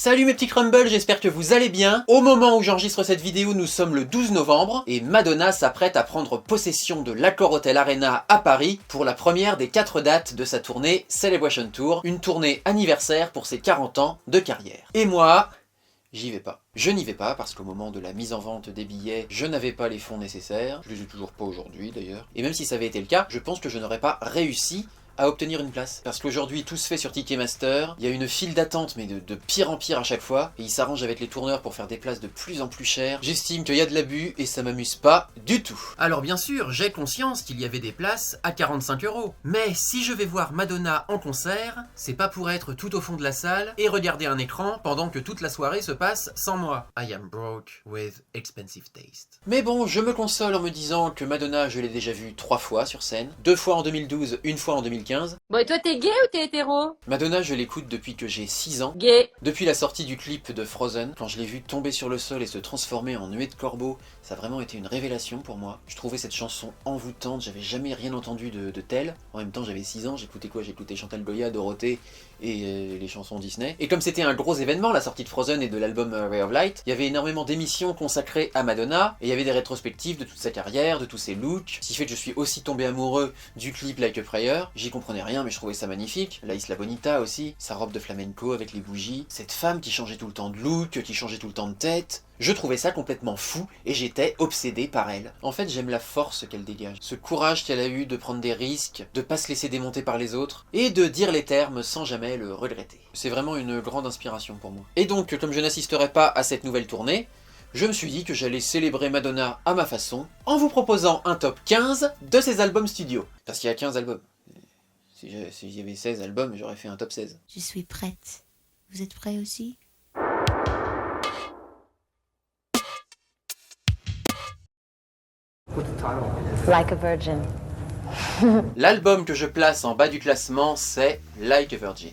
Salut mes petits crumbles, j'espère que vous allez bien. Au moment où j'enregistre cette vidéo, nous sommes le 12 novembre et Madonna s'apprête à prendre possession de l'Accor Hotel Arena à Paris pour la première des 4 dates de sa tournée Celebration Tour, une tournée anniversaire pour ses 40 ans de carrière. Et moi, j'y vais pas. Je n'y vais pas parce qu'au moment de la mise en vente des billets, je n'avais pas les fonds nécessaires. Je les ai toujours pas aujourd'hui d'ailleurs. Et même si ça avait été le cas, je pense que je n'aurais pas réussi à obtenir une place. Parce qu'aujourd'hui, tout se fait sur Ticketmaster, il y a une file d'attente, mais de pire en pire à chaque fois, et ils s'arrangent avec les tourneurs pour faire des places de plus en plus chères. J'estime qu'il y a de l'abus, et ça m'amuse pas du tout. Alors bien sûr, j'ai conscience qu'il y avait des places à 45 €. Mais si je vais voir Madonna en concert, c'est pas pour être tout au fond de la salle et regarder un écran pendant que toute la soirée se passe sans moi. I am broke with expensive taste. Mais bon, je me console en me disant que Madonna, je l'ai déjà vue 3 fois sur scène. 2 fois en 2012, une fois en 2015. Bon, et toi, t'es gay ou t'es hétéro? Madonna, je l'écoute depuis que j'ai 6 ans. Gay. Depuis la sortie du clip de Frozen, quand je l'ai vu tomber sur le sol et se transformer en nuée de corbeaux, ça a vraiment été une révélation pour moi. Je trouvais cette chanson envoûtante, j'avais jamais rien entendu de tel. En même temps, j'avais 6 ans, j'écoutais quoi? J'écoutais Chantal Goya, Dorothée et les chansons Disney. Et comme c'était un gros événement, la sortie de Frozen et de l'album Ray of Light, il y avait énormément d'émissions consacrées à Madonna, et il y avait des rétrospectives de toute sa carrière, de tous ses looks, ce qui fait que je suis aussi tombé amoureux du clip Like a Prayer. J'y comprenais rien, mais je trouvais ça magnifique. La Isla Bonita aussi, sa robe de flamenco avec les bougies, cette femme qui changeait tout le temps de look, qui changeait tout le temps de tête. Je trouvais ça complètement fou et j'étais obsédé par elle. En fait, j'aime la force qu'elle dégage, ce courage qu'elle a eu de prendre des risques, de pas se laisser démonter par les autres et de dire les termes sans jamais le regretter. C'est vraiment une grande inspiration pour moi. Et donc, comme je n'assisterai pas à cette nouvelle tournée, je me suis dit que j'allais célébrer Madonna à ma façon en vous proposant un top 15 de ses albums studio. Parce qu'il y a 15 albums. Si y avait 16 albums, j'aurais fait un top 16. Je suis prête. Vous êtes prêts aussi? Like a virgin. L'album que je place en bas du classement, c'est Like a Virgin.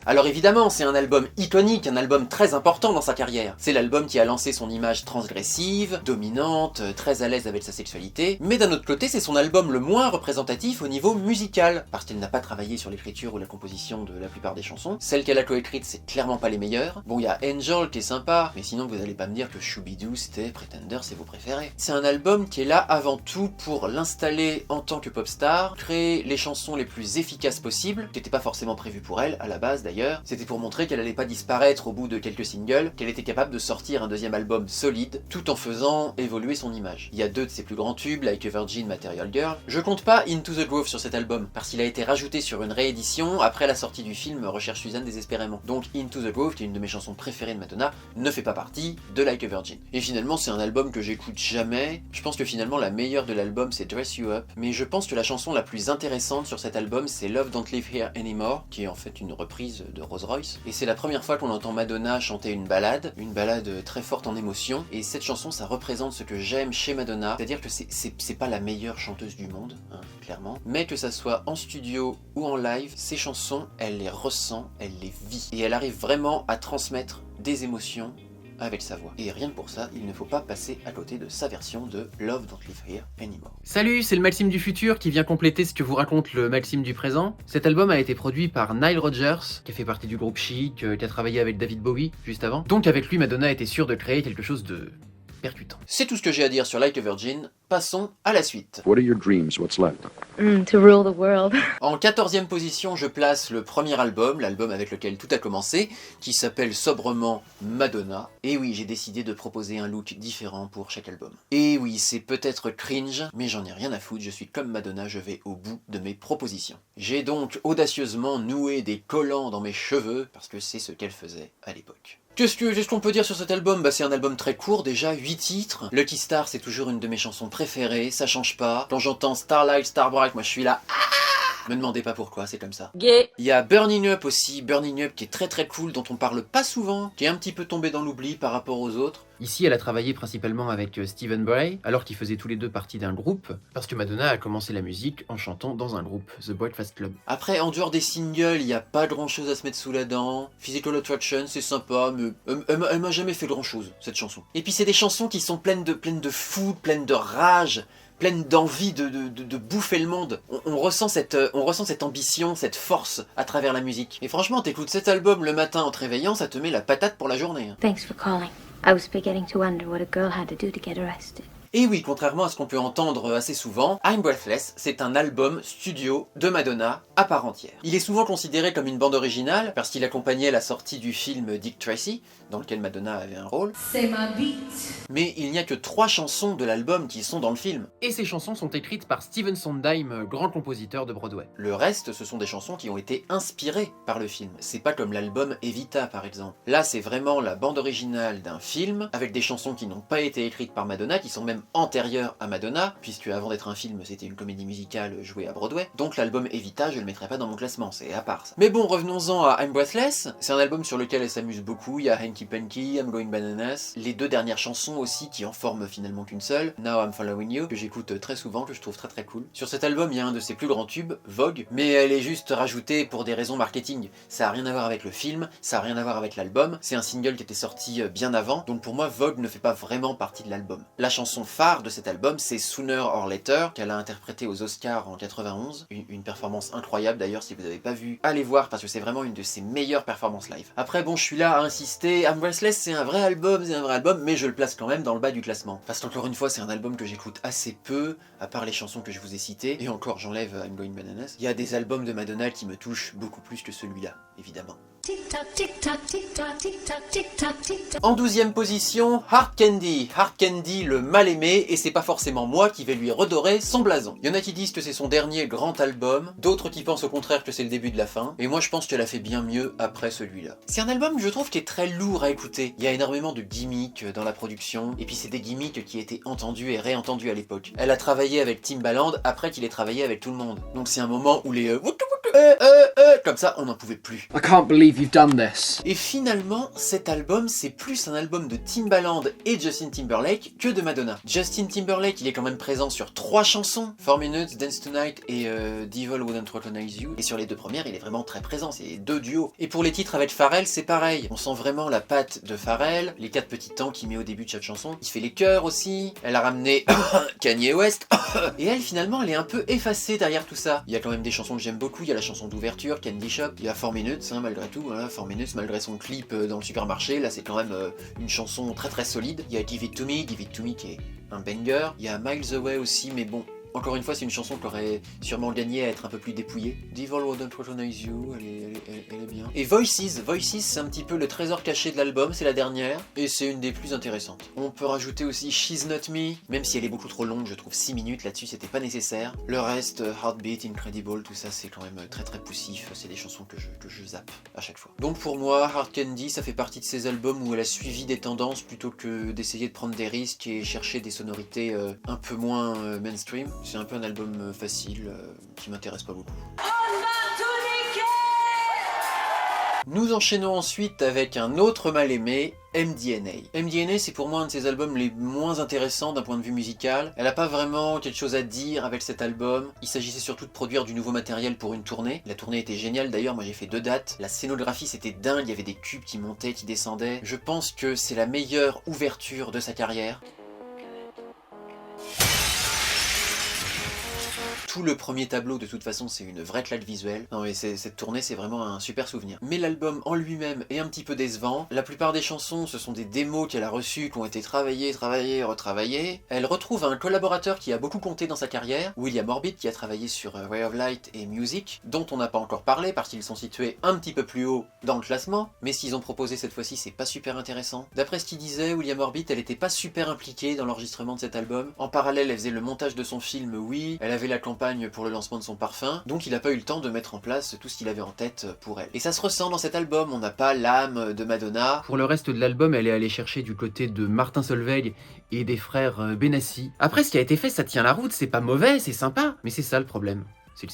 Alors évidemment, c'est un album iconique, un album très important dans sa carrière. C'est l'album qui a lancé son image transgressive, dominante, très à l'aise avec sa sexualité, mais d'un autre côté, c'est son album le moins représentatif au niveau musical, parce qu'elle n'a pas travaillé sur l'écriture ou la composition de la plupart des chansons. Celles qu'elle a coécrites, c'est clairement pas les meilleures. Bon, il y a Angel qui est sympa, mais sinon vous allez pas me dire que Shooby-Doo, Stay, Pretender, c'est vos préférés. C'est un album qui est là avant tout pour l'installer en tant que pop star, créer les chansons les plus efficaces possibles, qui n'étaient pas forcément prévues pour elle, à la base d'ailleurs. C'était pour montrer qu'elle allait pas disparaître au bout de quelques singles, qu'elle était capable de sortir un deuxième album solide, tout en faisant évoluer son image. Il y a 2 de ses plus grands tubes, Like a Virgin, Material Girl. Je compte pas Into the Groove sur cet album, parce qu'il a été rajouté sur une réédition après la sortie du film Recherche Suzanne désespérément. Donc Into the Groove, qui est une de mes chansons préférées de Madonna, ne fait pas partie de Like a Virgin. Et finalement, c'est un album que j'écoute jamais. Je pense que finalement, la meilleure de l'album, c'est Dress You Up, mais je pense que la chanson la plus intéressante sur cet album, c'est Love Don't Live Here Anymore, qui est en fait une reprise de Rolls Royce, et c'est la première fois qu'on entend Madonna chanter une balade très forte en émotion, et cette chanson ça représente ce que j'aime chez Madonna, c'est-à-dire que c'est pas la meilleure chanteuse du monde, hein, clairement, mais que ça soit en studio ou en live, ces chansons, elle les ressent, elle les vit, et elle arrive vraiment à transmettre des émotions avec sa voix. Et rien que pour ça, il ne faut pas passer à côté de sa version de Love Don't Live Here Anymore. Salut, c'est le Maxime du futur qui vient compléter ce que vous raconte le Maxime du présent. Cet album a été produit par Nile Rodgers, qui a fait partie du groupe Chic, qui a travaillé avec David Bowie juste avant. Donc avec lui, Madonna était sûre de créer quelque chose de percutant. C'est tout ce que j'ai à dire sur Like a Virgin. Passons à la suite. What are your dreams? What's left? To rule the world. En 14e position, je place le premier album, l'album avec lequel tout a commencé, qui s'appelle sobrement Madonna. Et oui, j'ai décidé de proposer un look différent pour chaque album. Et oui, c'est peut-être cringe, mais j'en ai rien à foutre, je suis comme Madonna, je vais au bout de mes propositions. J'ai donc audacieusement noué des collants dans mes cheveux, parce que c'est ce qu'elle faisait à l'époque. Qu'est-ce qu'on peut dire sur cet album? Bah c'est un album très court déjà, 8 titres. Lucky Star c'est toujours une de mes chansons préférées, ça change pas. Quand j'entends Starlight, Starbright, moi je suis là. Me demandez pas pourquoi, c'est comme ça. Gay. Il y a Burning Up aussi, Burning Up qui est très cool, dont on parle pas souvent, qui est un petit peu tombé dans l'oubli par rapport aux autres. Ici, elle a travaillé principalement avec Stephen Bray, alors qu'ils faisaient tous les deux partie d'un groupe, parce que Madonna a commencé la musique en chantant dans un groupe, The Breakfast Club. Après, en dehors des singles, il y a pas grand chose à se mettre sous la dent. Physical Attraction, c'est sympa, mais elle m'a jamais fait grand chose, cette chanson. Et puis c'est des chansons qui sont pleines de foudre, pleines de rage, pleine d'envie de bouffer le monde. On ressent cette ambition, cette force à travers la musique. Et franchement, t'écoutes cet album le matin en te réveillant, ça te met la patate pour la journée. Thanks for calling. I was beginning to wonder what a girl had to do to get arrested. Et oui, contrairement à ce qu'on peut entendre assez souvent, I'm Breathless, c'est un album studio de Madonna à part entière. Il est souvent considéré comme une bande originale parce qu'il accompagnait la sortie du film Dick Tracy, dans lequel Madonna avait un rôle. C'est ma beat. Mais il n'y a que 3 chansons de l'album qui sont dans le film. Et ces chansons sont écrites par Stephen Sondheim, grand compositeur de Broadway. Le reste, ce sont des chansons qui ont été inspirées par le film. C'est pas comme l'album Evita par exemple. Là, c'est vraiment la bande originale d'un film, avec des chansons qui n'ont pas été écrites par Madonna, qui sont même antérieure à Madonna, puisque avant d'être un film, c'était une comédie musicale jouée à Broadway, donc l'album Evita, je le mettrai pas dans mon classement, c'est à part ça. Mais bon, revenons-en à I'm Breathless, c'est un album sur lequel elle s'amuse beaucoup, il y a Hanky Panky, I'm Going Bananas, les 2 dernières chansons aussi qui en forment finalement qu'une seule, Now I'm Following You, que j'écoute très souvent, que je trouve très cool. Sur cet album, il y a un de ses plus grands tubes, Vogue, mais elle est juste rajoutée pour des raisons marketing, ça a rien à voir avec le film, ça a rien à voir avec l'album, c'est un single qui était sorti bien avant, donc pour moi Vogue ne fait pas vraiment partie de l'album. La chanson phare de cet album, c'est Sooner or Later, qu'elle a interprété aux Oscars en 91. Une performance incroyable d'ailleurs, si vous n'avez pas vu, allez voir parce que c'est vraiment une de ses meilleures performances live. Après bon, je suis là à insister, I'm Breathless c'est un vrai album, mais je le place quand même dans le bas du classement. Parce qu'encore une fois, c'est un album que j'écoute assez peu, à part les chansons que je vous ai citées, et encore j'enlève I'm Going Bananas. Il y a des albums de Madonna qui me touchent beaucoup plus que celui-là, évidemment. En 12e position, Hard Candy. Hard Candy, le mal-aimé, et c'est pas forcément moi qui vais lui redorer son blason. Il y en a qui disent que c'est son dernier grand album, d'autres qui pensent au contraire que c'est le début de la fin, et moi je pense qu'elle a fait bien mieux après celui-là. C'est un album, je trouve, qui est très lourd à écouter. Il y a énormément de gimmicks dans la production, et puis c'est des gimmicks qui étaient entendus et réentendus à l'époque. Elle a travaillé avec Timbaland après qu'il ait travaillé avec tout le monde. Donc c'est un moment où les comme ça, on n'en pouvait plus. I can't believe you've done this. Et finalement, cet album, c'est plus un album de Timbaland et Justin Timberlake que de Madonna. Justin Timberlake, il est quand même présent sur 3 chansons, 4 Minutes, Dance Tonight et Devil Wouldn't Recognize You. Et sur les 2 premières, il est vraiment très présent, c'est 2 duos. Et pour les titres avec Pharrell, c'est pareil. On sent vraiment la patte de Pharrell, les 4 petits temps qu'il met au début de chaque chanson. Il fait les chœurs aussi. Elle a ramené Kanye West. Et elle, finalement, elle est un peu effacée derrière tout ça. Il y a quand même des chansons que j'aime beaucoup. Il y a la chanson d'ouverture, Candy Shop. Il y a 4 Minutes, hein, malgré tout. Voilà, 4 Minutes, malgré son clip dans le supermarché. Là, c'est quand même une chanson très solide. Il y a Give It To Me qui est un banger. Il y a Miles Away aussi, mais bon, encore une fois, c'est une chanson qui aurait sûrement gagné à être un peu plus dépouillée. Devil Wouldn't Recognize You, elle est bien. Et Voices, c'est un petit peu le trésor caché de l'album, c'est la dernière, et c'est une des plus intéressantes. On peut rajouter aussi She's Not Me, même si elle est beaucoup trop longue, je trouve 6 minutes là-dessus, c'était pas nécessaire. Le reste, Heartbeat, Incredible, tout ça, c'est quand même très poussif, c'est des chansons que je zappe à chaque fois. Donc pour moi, Hard Candy, ça fait partie de ces albums où elle a suivi des tendances plutôt que d'essayer de prendre des risques et chercher des sonorités un peu moins mainstream. C'est un peu un album facile, qui m'intéresse pas beaucoup. Nous enchaînons ensuite avec un autre mal-aimé, MDNA. MDNA, c'est pour moi un de ses albums les moins intéressants d'un point de vue musical. Elle a pas vraiment quelque chose à dire avec cet album. Il s'agissait surtout de produire du nouveau matériel pour une tournée. La tournée était géniale d'ailleurs, moi j'ai fait 2 dates. La scénographie c'était dingue, il y avait des cubes qui montaient, qui descendaient. Je pense que c'est la meilleure ouverture de sa carrière. Tout le premier tableau, de toute façon, c'est une vraie claque visuelle. Non mais cette tournée, c'est vraiment un super souvenir. Mais l'album en lui-même est un petit peu décevant. La plupart des chansons, ce sont des démos qu'elle a reçues, qui ont été travaillées, retravaillées. Elle retrouve un collaborateur qui a beaucoup compté dans sa carrière, William Orbit, qui a travaillé sur Ray of Light et Music, dont on n'a pas encore parlé, parce qu'ils sont situés un petit peu plus haut dans le classement. Mais ce qu'ils ont proposé cette fois-ci, c'est pas super intéressant. D'après ce qu'il disait, William Orbit, elle était pas super impliquée dans l'enregistrement de cet album. En parallèle, elle faisait le montage de son film, oui, elle avait la campagne pour le lancement de son parfum, donc il n'a pas eu le temps de mettre en place tout ce qu'il avait en tête pour elle. Et ça se ressent dans cet album, on n'a pas l'âme de Madonna. Pour le reste de l'album, elle est allée chercher du côté de Martin Solveig et des frères Benassi. Après, ce qui a été fait, ça tient la route, c'est pas mauvais, c'est sympa, mais c'est ça le problème. C'est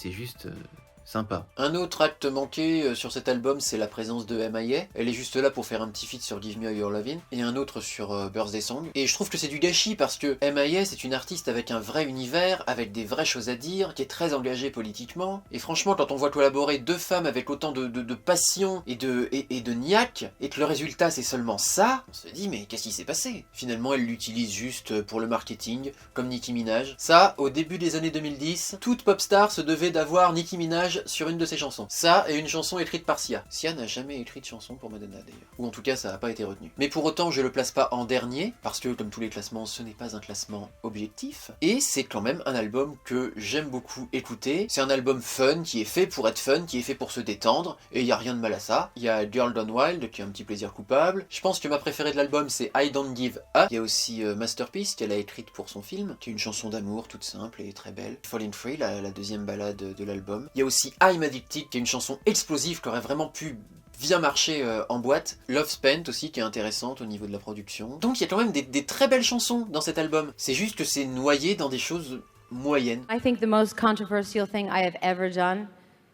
sympa. Un autre acte manqué sur cet album, c'est la présence de M.I.A. Elle est juste là pour faire un petit feat sur Give Me All Your Lovin', et un autre sur Birthday Song. Et je trouve que c'est du gâchis parce que M.I.A. c'est une artiste avec un vrai univers, avec des vraies choses à dire, qui est très engagée politiquement. Et franchement, quand on voit collaborer deux femmes avec autant de passion et de niaque, et que le résultat c'est seulement ça, on se dit mais qu'est-ce qui s'est passé? Finalement, elle l'utilise juste pour le marketing, comme Nicki Minaj. Ça, au début des années 2010, toute pop star se devait d'avoir Nicki Minaj sur une de ses chansons. Ça et une chanson écrite par Sia. Sia n'a jamais écrit de chanson pour Madonna d'ailleurs. Ou en tout cas ça n'a pas été retenu. Mais pour autant je le place pas en dernier, parce que comme tous les classements ce n'est pas un classement objectif. Et c'est quand même un album que j'aime beaucoup écouter. C'est un album fun, qui est fait pour être fun, qui est fait pour se détendre, et il n'y a rien de mal à ça. Il y a Girl Gone Wild qui est un petit plaisir coupable. Je pense que ma préférée de l'album c'est I Don't Give A. Il y a aussi Masterpiece qu'elle a écrite pour son film, qui est une chanson d'amour toute simple et très belle. Falling Free, la deuxième balade de l'album. Il y a aussi I'm Addicted, qui est une chanson explosive qui aurait vraiment pu bien marcher en boîte. Love Spent aussi, qui est intéressante au niveau de la production. Donc il y a quand même des très belles chansons dans cet album. C'est juste que c'est noyé dans des choses moyennes. I think the most controversial thing I have ever done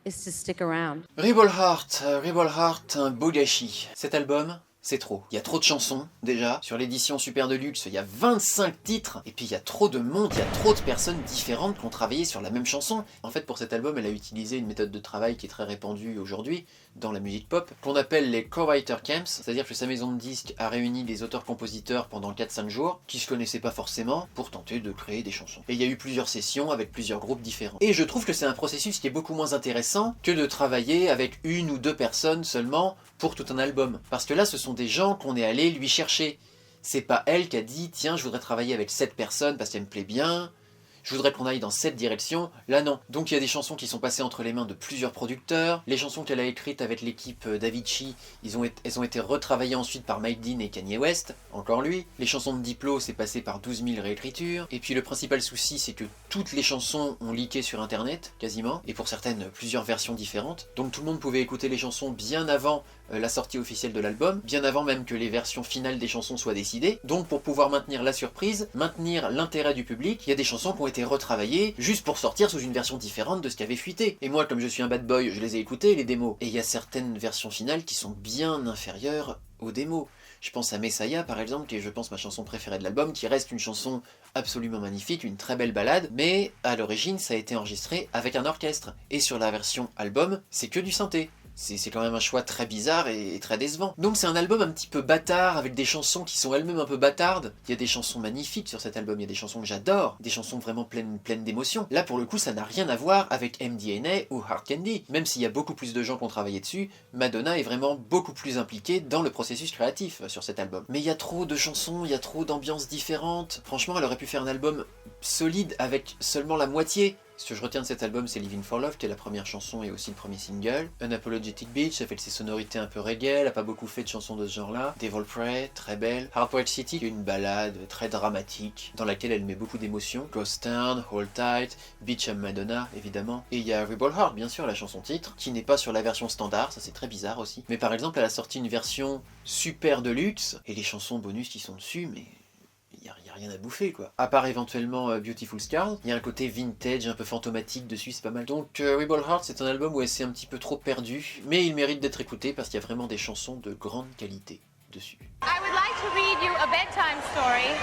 is to stick around. Rebel Heart, un beau gâchis. Cet album, c'est trop. Il y a trop de chansons, déjà. Sur l'édition Super Deluxe, il y a 25 titres. Et puis il y a trop de monde, il y a trop de personnes différentes qui ont travaillé sur la même chanson. En fait, pour cet album, elle a utilisé une méthode de travail qui est très répandue aujourd'hui dans la musique pop, qu'on appelle les co-writer camps, c'est-à-dire que sa maison de disques a réuni des auteurs-compositeurs pendant 4-5 jours, qui se connaissaient pas forcément, pour tenter de créer des chansons. Et il y a eu plusieurs sessions avec plusieurs groupes différents. Et je trouve que c'est un processus qui est beaucoup moins intéressant que de travailler avec une ou deux personnes seulement pour tout un album. Parce que là, ce sont des gens qu'on est allé lui chercher. C'est pas elle qui a dit « Tiens, je voudrais travailler avec cette personne parce qu'elle me plaît bien ». Je voudrais qu'on aille dans cette direction, là non. Donc il y a des chansons qui sont passées entre les mains de plusieurs producteurs, les chansons qu'elle a écrites avec l'équipe d'Avicii, elles ont été retravaillées ensuite par Mike Dean et Kanye West, encore lui. Les chansons de Diplo, c'est passé par 12 000 réécritures, et puis le principal souci c'est que toutes les chansons ont leaké sur internet, quasiment, et pour certaines, plusieurs versions différentes, donc tout le monde pouvait écouter les chansons bien avant la sortie officielle de l'album, bien avant même que les versions finales des chansons soient décidées. Donc pour pouvoir maintenir la surprise, maintenir l'intérêt du public, il y a des chansons qui ont été retravaillées juste pour sortir sous une version différente de ce qui avait fuité. Et moi, comme je suis un bad boy, je les ai écoutées, les démos. Et il y a certaines versions finales qui sont bien inférieures aux démos. Je pense à Messiah par exemple, qui est je pense ma chanson préférée de l'album, qui reste une chanson absolument magnifique, une très belle ballade, mais à l'origine ça a été enregistré avec un orchestre. Et sur la version album, c'est que du synthé. C'est quand même un choix très bizarre et très décevant. Donc c'est un album un petit peu bâtard, avec des chansons qui sont elles-mêmes un peu bâtardes. Il y a des chansons magnifiques sur cet album, il y a des chansons que j'adore, des chansons vraiment pleines d'émotions. Là pour le coup ça n'a rien à voir avec MDNA ou Hard Candy. Même s'il y a beaucoup plus de gens qui ont travaillé dessus, Madonna est vraiment beaucoup plus impliquée dans le processus créatif sur cet album. Mais il y a trop de chansons, il y a trop d'ambiances différentes. Franchement elle aurait pu faire un album solide avec seulement la moitié. Ce que je retiens de cet album, c'est Living for Love, qui est la première chanson et aussi le premier single. Unapologetic Beach, ça fait ses sonorités un peu reggae, elle a pas beaucoup fait de chansons de ce genre-là. Devil Pray, très belle. Heartbreak City, qui est une ballade très dramatique, dans laquelle elle met beaucoup d'émotions. Ghost Town, Hold Tight, Beach and Madonna, évidemment. Et il y a Rebel Heart, bien sûr, la chanson titre, qui n'est pas sur la version standard, ça c'est très bizarre aussi. Mais par exemple, elle a sorti une version super deluxe, et les chansons bonus qui sont dessus, mais... il n'y a rien à bouffer quoi. À part éventuellement Beautiful Scars, il y a un côté vintage, un peu fantomatique dessus, c'est pas mal. Donc Rebel Heart c'est un album où elle s'est un petit peu trop perdue, mais il mérite d'être écouté parce qu'il y a vraiment des chansons de grande qualité dessus. I would like to read you a bedtime story.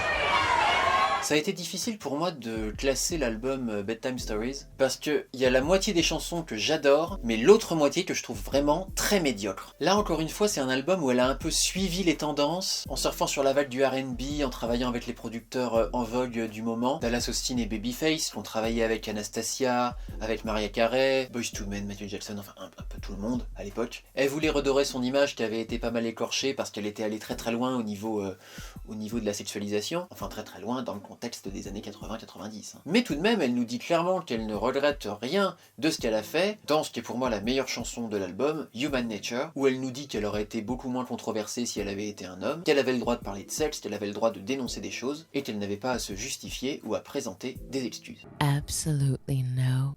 Ça a été difficile pour moi de classer l'album Bedtime Stories, parce qu'il y a la moitié des chansons que j'adore, mais l'autre moitié que je trouve vraiment très médiocre. Là encore une fois, c'est un album où elle a un peu suivi les tendances, en surfant sur la vague du R&B, en travaillant avec les producteurs en vogue du moment, Dallas Austin et Babyface, qui ont travaillé avec Anastasia, avec Mariah Carey, Boyz II Men, Michael Jackson, enfin un peu tout le monde à l'époque. Elle voulait redorer son image qui avait été pas mal écorchée, parce qu'elle était allée très très loin au niveau de la sexualisation, enfin très très loin dans le contexte des années 80-90. Mais tout de même, elle nous dit clairement qu'elle ne regrette rien de ce qu'elle a fait dans ce qui est pour moi la meilleure chanson de l'album, Human Nature, où elle nous dit qu'elle aurait été beaucoup moins controversée si elle avait été un homme, qu'elle avait le droit de parler de sexe, qu'elle avait le droit de dénoncer des choses, et qu'elle n'avait pas à se justifier ou à présenter des excuses. Absolutely no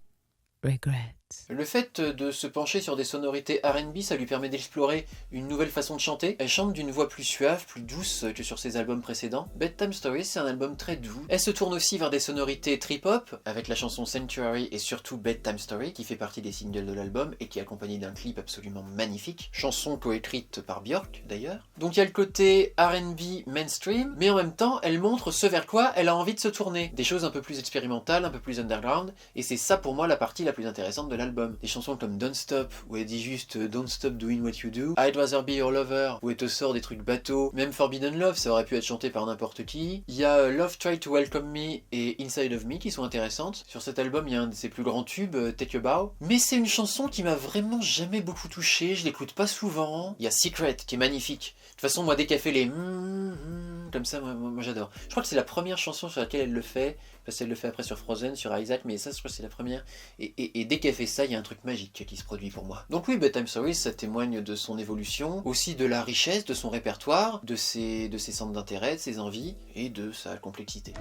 regrets. Le fait de se pencher sur des sonorités R&B, ça lui permet d'explorer une nouvelle façon de chanter. Elle chante d'une voix plus suave, plus douce que sur ses albums précédents. Bedtime Stories, c'est un album très doux. Elle se tourne aussi vers des sonorités trip-hop, avec la chanson Sanctuary et surtout Bedtime Story, qui fait partie des singles de l'album et qui est accompagnée d'un clip absolument magnifique. Chanson coécrite par Björk, d'ailleurs. Donc il y a le côté R&B mainstream, mais en même temps, elle montre ce vers quoi elle a envie de se tourner. Des choses un peu plus expérimentales, un peu plus underground, et c'est ça pour moi la partie la plus intéressante de l'album. Des chansons comme Don't Stop, où elle dit juste Don't Stop Doing What You Do, I'd Rather Be Your Lover, où elle te sort des trucs bateaux, même Forbidden Love, ça aurait pu être chanté par n'importe qui. Il y a Love Tried to Welcome Me et Inside of Me qui sont intéressanentes. Sur cet album, il y a un de ses plus grands tubes, Take a Bow. Mais c'est une chanson qui m'a vraiment jamais beaucoup touché, je l'écoute pas souvent. Il y a Secret qui est magnifique. De toute façon, moi, dès qu'elle fait les comme ça, moi j'adore. Je crois que c'est la première chanson sur laquelle elle le fait, parce qu'elle le fait après sur Frozen, sur Isaac, mais ça, je crois que c'est la première. Et dès qu'elle fait ça, il y a un truc magique qui se produit pour moi. Donc oui, Bedtime Stories, ça témoigne de son évolution, aussi de la richesse de son répertoire, de ses centres d'intérêt, de ses envies, et de sa complexité.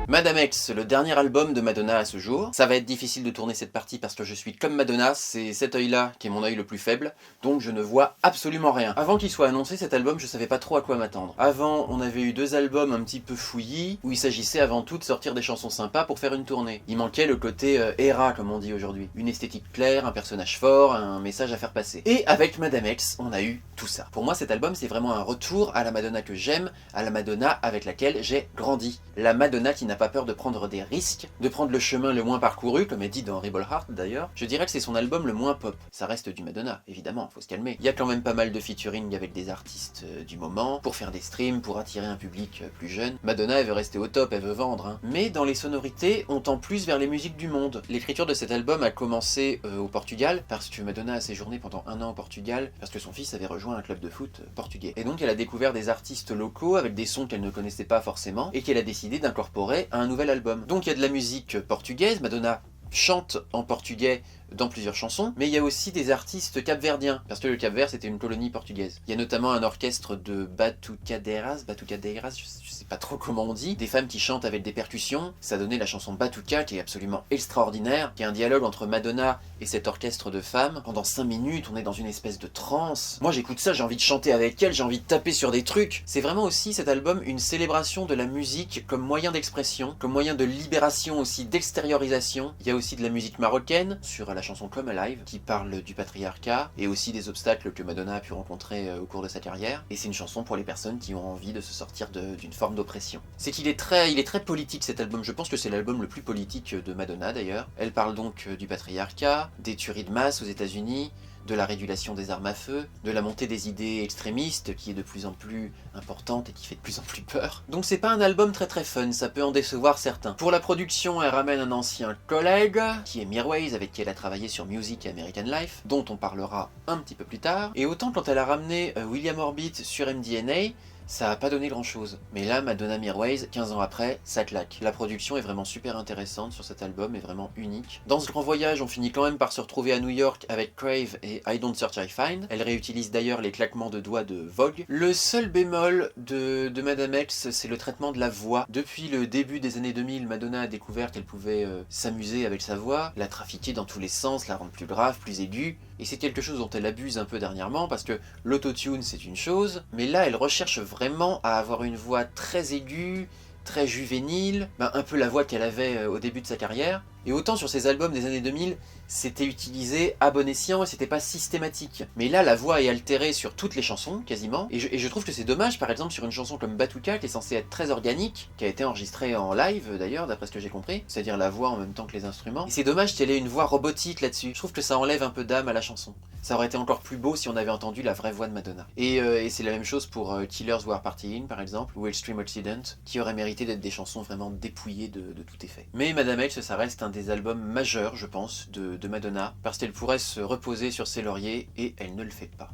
Madame X, le dernier album de Madonna à ce jour. Ça va être difficile de tourner cette partie parce que je suis comme Madonna, c'est cet œil-là qui est mon œil le plus faible, donc je ne vois absolument rien. Avant qu'il soit annoncé cet album, je savais pas trop à quoi m'attendre. Avant, on avait eu 2 albums un petit peu fouillis, où il s'agissait avant tout de sortir des chansons sympas pour faire une tournée. Il manquait le côté era, comme on dit aujourd'hui. Une esthétique claire, un personnage fort, un message à faire passer. Et avec Madame X, on a eu tout ça. Pour moi, cet album, c'est vraiment un retour à la Madonna que j'aime, à la Madonna avec laquelle j'ai grandi. La Madonna qui n'a pas peur de prendre des risques, de prendre le chemin le moins parcouru, comme elle dit dans Rebel Heart d'ailleurs. Je dirais que c'est son album le moins pop. Ça reste du Madonna, évidemment, faut se calmer. Il y a quand même pas mal de featuring avec des artistes du moment, pour faire des streams, pour attirer un public plus jeune. Madonna, elle veut rester au top, elle veut vendre, hein. Mais dans les sonorités, on tend plus vers les musiques du monde. L'écriture de cet album a commencé au Portugal, parce que Madonna a séjourné pendant 1 an au Portugal, parce que son fils avait rejoint un club de foot portugais. Et donc elle a découvert des artistes locaux avec des sons qu'elle ne connaissait pas forcément, et qu'elle a décidé d'incorporer à un nouvel album. Donc il y a de la musique portugaise, Madonna chante en portugais dans plusieurs chansons, mais il y a aussi des artistes capverdiens, parce que le Cap-Vert c'était une colonie portugaise. Il y a notamment un orchestre de batucadeiras, je sais pas trop comment on dit, des femmes qui chantent avec des percussions. Ça donnait la chanson Batuca qui est absolument extraordinaire, qui est un dialogue entre Madonna et cet orchestre de femmes. Pendant 5 minutes, on est dans une espèce de transe. Moi j'écoute ça, j'ai envie de chanter avec elle, j'ai envie de taper sur des trucs. C'est vraiment aussi cet album une célébration de la musique comme moyen d'expression, comme moyen de libération aussi, d'extériorisation. Il y a aussi de la musique marocaine, sur la chanson Come Alive, qui parle du patriarcat, et aussi des obstacles que Madonna a pu rencontrer au cours de sa carrière. Et c'est une chanson pour les personnes qui ont envie de se sortir d'une forme d'oppression. C'est qu'il est très politique cet album, je pense que c'est l'album le plus politique de Madonna d'ailleurs. Elle parle donc du patriarcat, des tueries de masse aux États-Unis, de la régulation des armes à feu, de la montée des idées extrémistes qui est de plus en plus importante et qui fait de plus en plus peur. Donc c'est pas un album très fun, ça peut en décevoir certains. Pour la production, elle ramène un ancien collègue, qui est Mirwais, avec qui elle a travaillé sur Music et American Life, dont on parlera un petit peu plus tard. Et autant quand elle a ramené William Orbit sur MDNA, ça a pas donné grand chose. Mais là, Madonna Mirwais, 15 ans après, ça claque. La production est vraiment super intéressante sur cet album, est vraiment unique. Dans ce grand voyage, on finit quand même par se retrouver à New York avec Crave et I Don't Search I Find. Elle réutilise d'ailleurs les claquements de doigts de Vogue. Le seul bémol de Madame X, c'est le traitement de la voix. Depuis le début des années 2000, Madonna a découvert qu'elle pouvait s'amuser avec sa voix, la trafiquer dans tous les sens, la rendre plus grave, plus aiguë. Et c'est quelque chose dont elle abuse un peu dernièrement, parce que l'autotune c'est une chose, mais là elle recherche vraiment à avoir une voix très aiguë, très juvénile, un peu la voix qu'elle avait au début de sa carrière. Et autant sur ces albums des années 2000, c'était utilisé à bon escient et c'était pas systématique. Mais là, la voix est altérée sur toutes les chansons, quasiment. Et je trouve que c'est dommage, par exemple, sur une chanson comme Batuca, qui est censée être très organique, qui a été enregistrée en live d'ailleurs, d'après ce que j'ai compris, c'est-à-dire la voix en même temps que les instruments. Et c'est dommage qu'elle ait une voix robotique là-dessus. Je trouve que ça enlève un peu d'âme à la chanson. Ça aurait été encore plus beau si on avait entendu la vraie voix de Madonna. Et c'est la même chose pour Killers Who Are Partying, par exemple, ou Extreme Accident, qui auraient mérité d'être des chansons vraiment dépouillées de tout effet. Mais Madame X, ça reste un des albums majeurs, je pense, de Madonna, parce qu'elle pourrait se reposer sur ses lauriers, et elle ne le fait pas.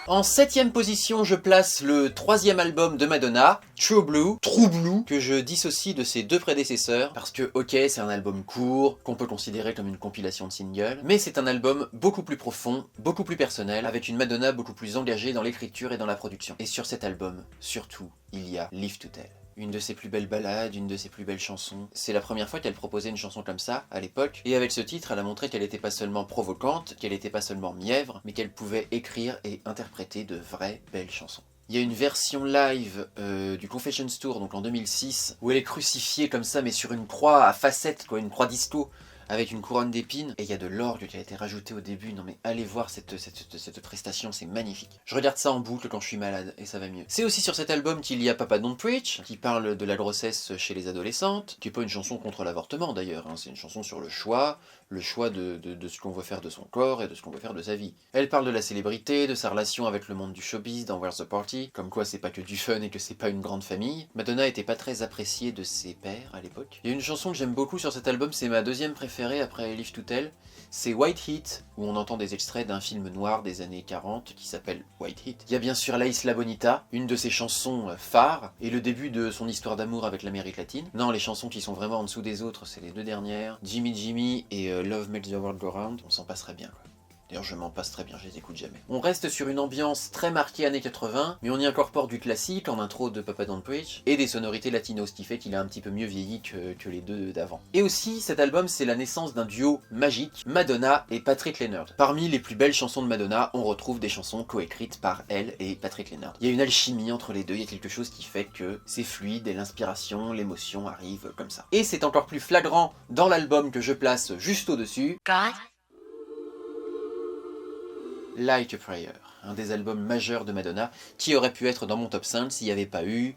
En 7ème position, je place le 3e album de Madonna, True Blue, que je dissocie de ses 2 prédécesseurs, parce que ok, c'est un album court, qu'on peut considérer comme une compilation de singles, mais c'est un album beaucoup plus profond, beaucoup plus personnel, avec une Madonna beaucoup plus engagée dans l'écriture et dans la production. Et sur cet album, surtout, il y a Live to Tell. une de ses plus belles ballades, une de ses plus belles chansons. C'est la première fois qu'elle proposait une chanson comme ça, à l'époque, et avec ce titre, elle a montré qu'elle n'était pas seulement provocante, qu'elle n'était pas seulement mièvre, mais qu'elle pouvait écrire et interpréter de vraies belles chansons. Il y a une version live du Confessions Tour, donc en 2006, où elle est crucifiée comme ça, mais sur une croix à facettes, quoi, une croix disco, avec une couronne d'épines, et il y a de l'orgue qui a été rajouté au début. Non mais allez voir cette prestation, c'est magnifique. Je regarde ça en boucle quand je suis malade, et ça va mieux. C'est aussi sur cet album qu'il y a Papa Don't Preach, qui parle de la grossesse chez les adolescentes, qui n'est pas une chanson contre l'avortement d'ailleurs, hein. C'est une chanson sur le choix de ce qu'on veut faire de son corps et de ce qu'on veut faire de sa vie. Elle parle de la célébrité, de sa relation avec le monde du showbiz dans Where's the Party, comme quoi c'est pas que du fun et que c'est pas une grande famille. Madonna était pas très appréciée de ses pairs à l'époque. Il y a une chanson que j'aime beaucoup sur cet album, c'est ma deuxième préférée après Live to Tell, c'est White Heat, où on entend des extraits d'un film noir des années 40 qui s'appelle White Heat. Il y a bien sûr La Isla Bonita, une de ses chansons phares, et le début de son histoire d'amour avec l'Amérique latine. Non, les chansons qui sont vraiment en dessous des autres, c'est les deux dernières, Jimmy Jimmy et Love Makes the World Go Round, on s'en passerait bien quoi. D'ailleurs, je m'en passe très bien, je les écoute jamais. On reste sur une ambiance très marquée années 80, mais on y incorpore du classique en intro de Papa Don't Preach, et des sonorités latino, ce qui fait qu'il a un petit peu mieux vieilli que les deux d'avant. Et aussi, cet album, c'est la naissance d'un duo magique, Madonna et Patrick Leonard. Parmi les plus belles chansons de Madonna, on retrouve des chansons coécrites par elle et Patrick Leonard. Il y a une alchimie entre les deux, il y a quelque chose qui fait que c'est fluide, et l'inspiration, l'émotion arrivent comme ça. Et c'est encore plus flagrant dans l'album que je place juste au-dessus. God? Like a Prayer, un des albums majeurs de Madonna, qui aurait pu être dans mon top 5 s'il n'y avait pas eu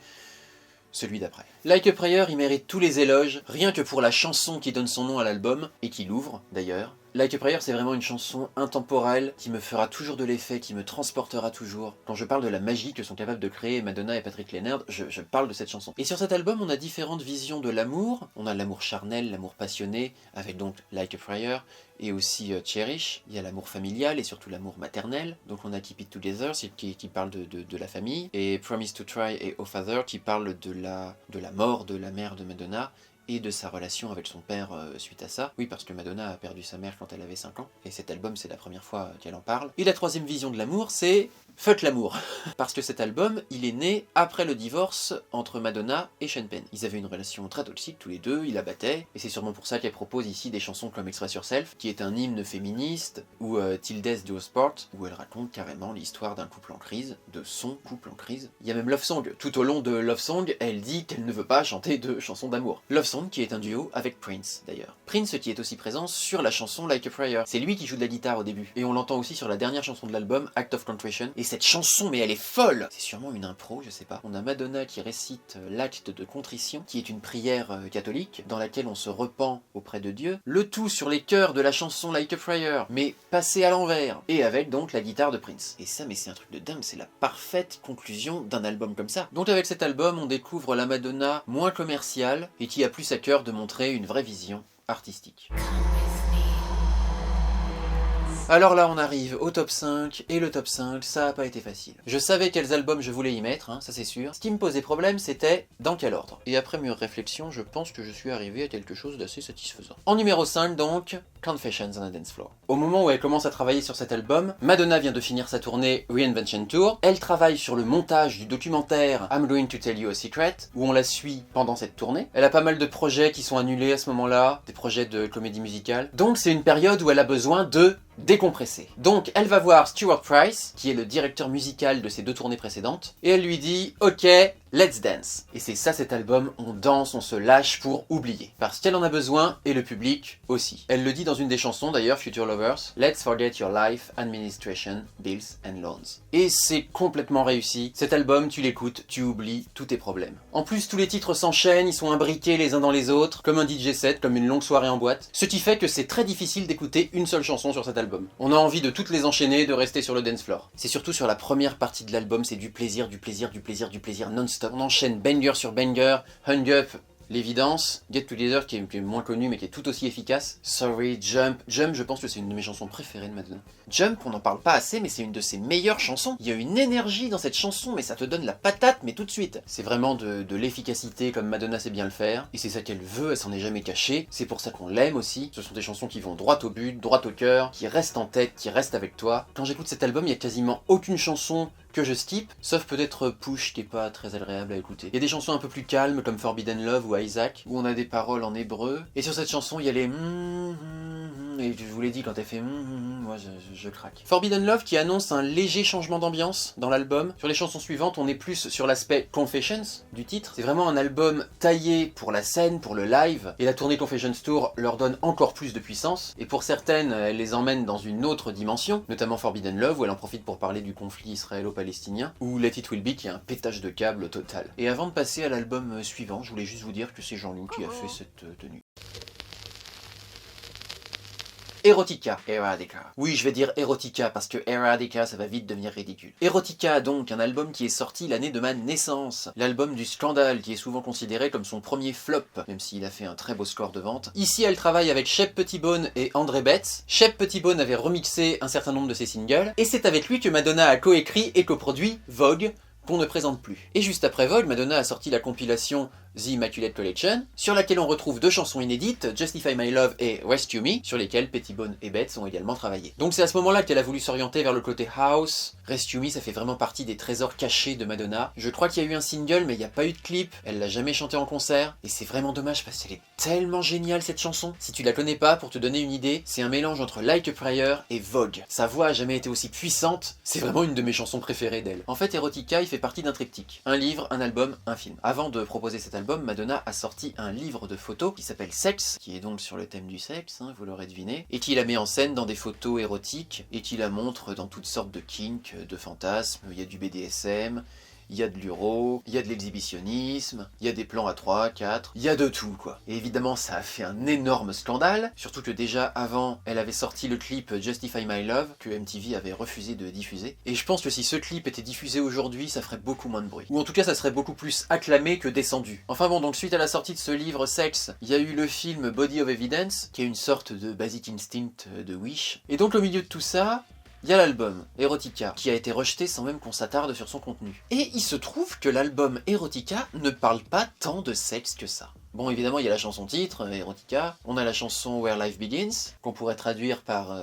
celui d'après. Like a Prayer, il mérite tous les éloges, rien que pour la chanson qui donne son nom à l'album, et qui l'ouvre d'ailleurs. Like a Prayer, c'est vraiment une chanson intemporelle, qui me fera toujours de l'effet, qui me transportera toujours. Quand je parle de la magie que sont capables de créer Madonna et Patrick Leonard, je parle de cette chanson. Et sur cet album, on a différentes visions de l'amour. On a l'amour charnel, l'amour passionné, avec donc Like a Prayer, et aussi Cherish. Il y a l'amour familial et surtout l'amour maternel. Donc on a Keep It Together, qui parle de la famille, et Promise to Try et Oh Father, qui parle de la mort de la mère de Madonna, et de sa relation avec son père suite à ça. Oui, parce que Madonna a perdu sa mère quand elle avait 5 ans, et cet album c'est la première fois qu'elle en parle. Et la troisième vision de l'amour, c'est fuck l'amour. Parce que cet album, il est né après le divorce entre Madonna et Sean Penn. Ils avaient une relation très toxique tous les deux, ils la battaient, et c'est sûrement pour ça qu'elle propose ici des chansons comme Express Yourself, qui est un hymne féministe, ou Till Death Do Us Part, où elle raconte carrément l'histoire d'un couple en crise, de son couple en crise. Il y a même Love Song. Tout au long de Love Song, elle dit qu'elle ne veut pas chanter de chansons d'amour. Love Song qui est un duo avec Prince d'ailleurs. Prince qui est aussi présent sur la chanson Like a Prayer. C'est lui qui joue de la guitare au début. Et on l'entend aussi sur la dernière chanson de l'album, Act of Contrition. Et cette chanson, mais elle est folle! C'est sûrement une impro, je sais pas. On a Madonna qui récite l'acte de contrition, qui est une prière catholique, dans laquelle on se repent auprès de Dieu. Le tout sur les chœurs de la chanson Like a Prayer, mais passé à l'envers. Et avec donc la guitare de Prince. Et ça, mais c'est un truc de dingue, c'est la parfaite conclusion d'un album comme ça. Donc avec cet album, on découvre la Madonna moins commerciale, et qui a plus à cœur de montrer une vraie vision artistique. Alors là on arrive au top 5, et le top 5 ça a pas été facile. Je savais quels albums je voulais y mettre, hein, ça c'est sûr. Ce qui me posait problème c'était dans quel ordre. Et après mûre réflexion, je pense que je suis arrivé à quelque chose d'assez satisfaisant. En numéro 5 donc, Confessions on a Dance Floor. Au moment où elle commence à travailler sur cet album, Madonna vient de finir sa tournée Reinvention Tour. Elle travaille sur le montage du documentaire I'm Going to Tell You a Secret, où on la suit pendant cette tournée. Elle a pas mal de projets qui sont annulés à ce moment-là, des projets de comédie musicale. Donc c'est une période où elle a besoin de décompresser. Donc elle va voir Stuart Price, qui est le directeur musical de ses deux tournées précédentes, et elle lui dit « Ok, let's dance ». Et c'est ça cet album, on danse, on se lâche pour oublier. Parce qu'elle en a besoin, et le public aussi. Elle le dit dans une des chansons d'ailleurs, Future Lovers, « Let's forget your life, administration, bills and loans ». Et c'est complètement réussi. Cet album, tu l'écoutes, tu oublies tous tes problèmes. En plus, tous les titres s'enchaînent, ils sont imbriqués les uns dans les autres, comme un DJ set, comme une longue soirée en boîte. Ce qui fait que c'est très difficile d'écouter une seule chanson sur cet album. On a envie de toutes les enchaîner, de rester sur le dance floor. C'est surtout sur la première partie de l'album, c'est du plaisir, du plaisir, du plaisir, du plaisir non-stop. On enchaîne banger sur banger, hung up, l'évidence, Get Together qui est moins connu mais qui est tout aussi efficace, Sorry, Jump. Jump, je pense que c'est une de mes chansons préférées de Madonna. Jump, on n'en parle pas assez mais c'est une de ses meilleures chansons. Il y a une énergie dans cette chanson mais ça te donne la patate mais tout de suite. C'est vraiment de l'efficacité comme Madonna sait bien le faire et c'est ça qu'elle veut, elle s'en est jamais cachée. C'est pour ça qu'on l'aime aussi. Ce sont des chansons qui vont droit au but, droit au cœur, qui restent en tête, qui restent avec toi. Quand j'écoute cet album, il y a quasiment aucune chanson que je skip, sauf peut-être Push qui est pas très agréable à écouter. Il y a des chansons un peu plus calmes comme Forbidden Love ou Isaac, où on a des paroles en hébreu, et sur cette chanson il y a les et je vous l'ai dit, quand elle fait moi je craque. Forbidden Love qui annonce un léger changement d'ambiance dans l'album. Sur les chansons suivantes, on est plus sur l'aspect Confessions du titre. C'est vraiment un album taillé pour la scène, pour le live, et la tournée Confessions Tour leur donne encore plus de puissance, et pour certaines, elle les emmène dans une autre dimension, notamment Forbidden Love, où elle en profite pour parler du conflit israélo-palestinien, ou Let It Will Be qui est un pétage de câble total. Et avant de passer à l'album suivant, je voulais juste vous dire que c'est Jean-Loup qui a fait cette tenue. Erotica. Oui, je vais dire Erotica parce que Erotica ça va vite devenir ridicule. Erotica donc, un album qui est sorti l'année de ma naissance. L'album du Scandale qui est souvent considéré comme son premier flop, même s'il a fait un très beau score de vente. Ici elle travaille avec Shep Pettibone et André Betts. Shep Pettibone avait remixé un certain nombre de ses singles, et c'est avec lui que Madonna a coécrit et coproduit Vogue, qu'on ne présente plus. Et juste après Vogue, Madonna a sorti la compilation The Immaculate Collection, sur laquelle on retrouve 2 chansons inédites, Justify My Love et Rescue Me, sur lesquelles Pettibone et Betts ont également travaillé. Donc c'est à ce moment-là qu'elle a voulu s'orienter vers le côté house. Rescue Me, ça fait vraiment partie des trésors cachés de Madonna. Je crois qu'il y a eu un single, mais il n'y a pas eu de clip, elle l'a jamais chanté en concert, et c'est vraiment dommage parce qu'elle est tellement géniale cette chanson. Si tu la connais pas, pour te donner une idée, c'est un mélange entre Like a Prayer et Vogue. Sa voix a jamais été aussi puissante, c'est vraiment une de mes chansons préférées d'elle. En fait, Erotica, il fait partie d'un triptyque. Un livre, un album, un film. Avant de proposer cet album, Madonna a sorti un livre de photos qui s'appelle Sex, qui est donc sur le thème du sexe, vous l'aurez deviné, et qui la met en scène dans des photos érotiques, et qui la montre dans toutes sortes de kinks, de fantasmes. Il y a du BDSM, il y a de l'uro, il y a de l'exhibitionnisme, il y a des plans à 3, 4, il y a de tout quoi. Et évidemment ça a fait un énorme scandale, surtout que déjà avant elle avait sorti le clip Justify My Love, que MTV avait refusé de diffuser. Et je pense que si ce clip était diffusé aujourd'hui, ça ferait beaucoup moins de bruit. Ou en tout cas ça serait beaucoup plus acclamé que descendu. Enfin bon, donc suite à la sortie de ce livre Sex, il y a eu le film Body of Evidence, qui est une sorte de Basic Instinct de Wish. Et donc au milieu de tout ça, il y a l'album Erotica, qui a été rejeté sans même qu'on s'attarde sur son contenu. Et il se trouve que l'album Erotica ne parle pas tant de sexe que ça. Bon, évidemment, il y a la chanson titre, Erotica, on a la chanson Where Life Begins, qu'on pourrait traduire par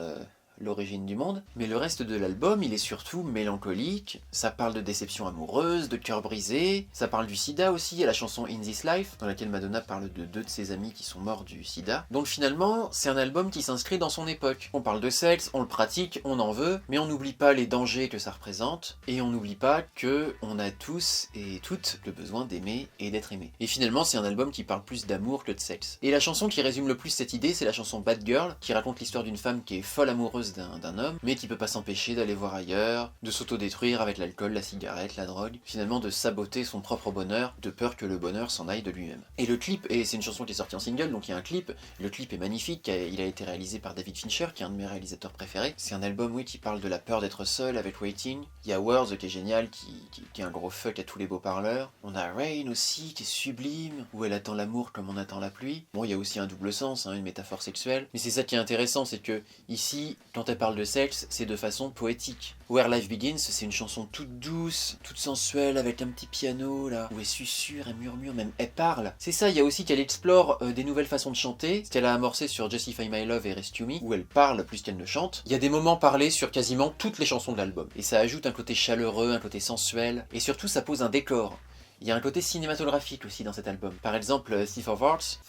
l'origine du monde, mais le reste de l'album, il est surtout mélancolique, ça parle de déception amoureuse, de cœur brisé, ça parle du sida aussi, il y a la chanson In This Life, dans laquelle Madonna parle de 2 de ses amis qui sont morts du sida. Donc finalement, c'est un album qui s'inscrit dans son époque. On parle de sexe, on le pratique, on en veut, mais on n'oublie pas les dangers que ça représente, et on n'oublie pas que on a tous et toutes le besoin d'aimer et d'être aimé. Et finalement, c'est un album qui parle plus d'amour que de sexe. Et la chanson qui résume le plus cette idée, c'est la chanson Bad Girl, qui raconte l'histoire d'une femme qui est folle amoureuse d'un homme, mais qui peut pas s'empêcher d'aller voir ailleurs, de s'autodétruire avec l'alcool, la cigarette, la drogue, finalement de saboter son propre bonheur, de peur que le bonheur s'en aille de lui-même. Et le clip, et c'est une chanson qui est sortie en single, donc il y a un clip, le clip est magnifique, il a été réalisé par David Fincher, qui est un de mes réalisateurs préférés. C'est un album, oui, qui parle de la peur d'être seul avec Waiting. Il y a Words qui est génial, qui est un gros fuck à tous les beaux parleurs. On a Rain aussi, qui est sublime, où elle attend l'amour comme on attend la pluie. Bon, il y a aussi un double sens, une métaphore sexuelle, mais c'est ça qui est intéressant, c'est que ici, quand elle parle de sexe, c'est de façon poétique. Where Life Begins, c'est une chanson toute douce, toute sensuelle, avec un petit piano là, où elle susurre, elle murmure, même elle parle. C'est ça, il y a aussi qu'elle explore des nouvelles façons de chanter, ce qu'elle a amorcé sur Justify My Love et Rescue Me, où elle parle plus qu'elle ne chante. Il y a des moments parlés sur quasiment toutes les chansons de l'album, et ça ajoute un côté chaleureux, un côté sensuel, et surtout ça pose un décor. Il y a un côté cinématographique aussi dans cet album. Par exemple, Thief of Hearts,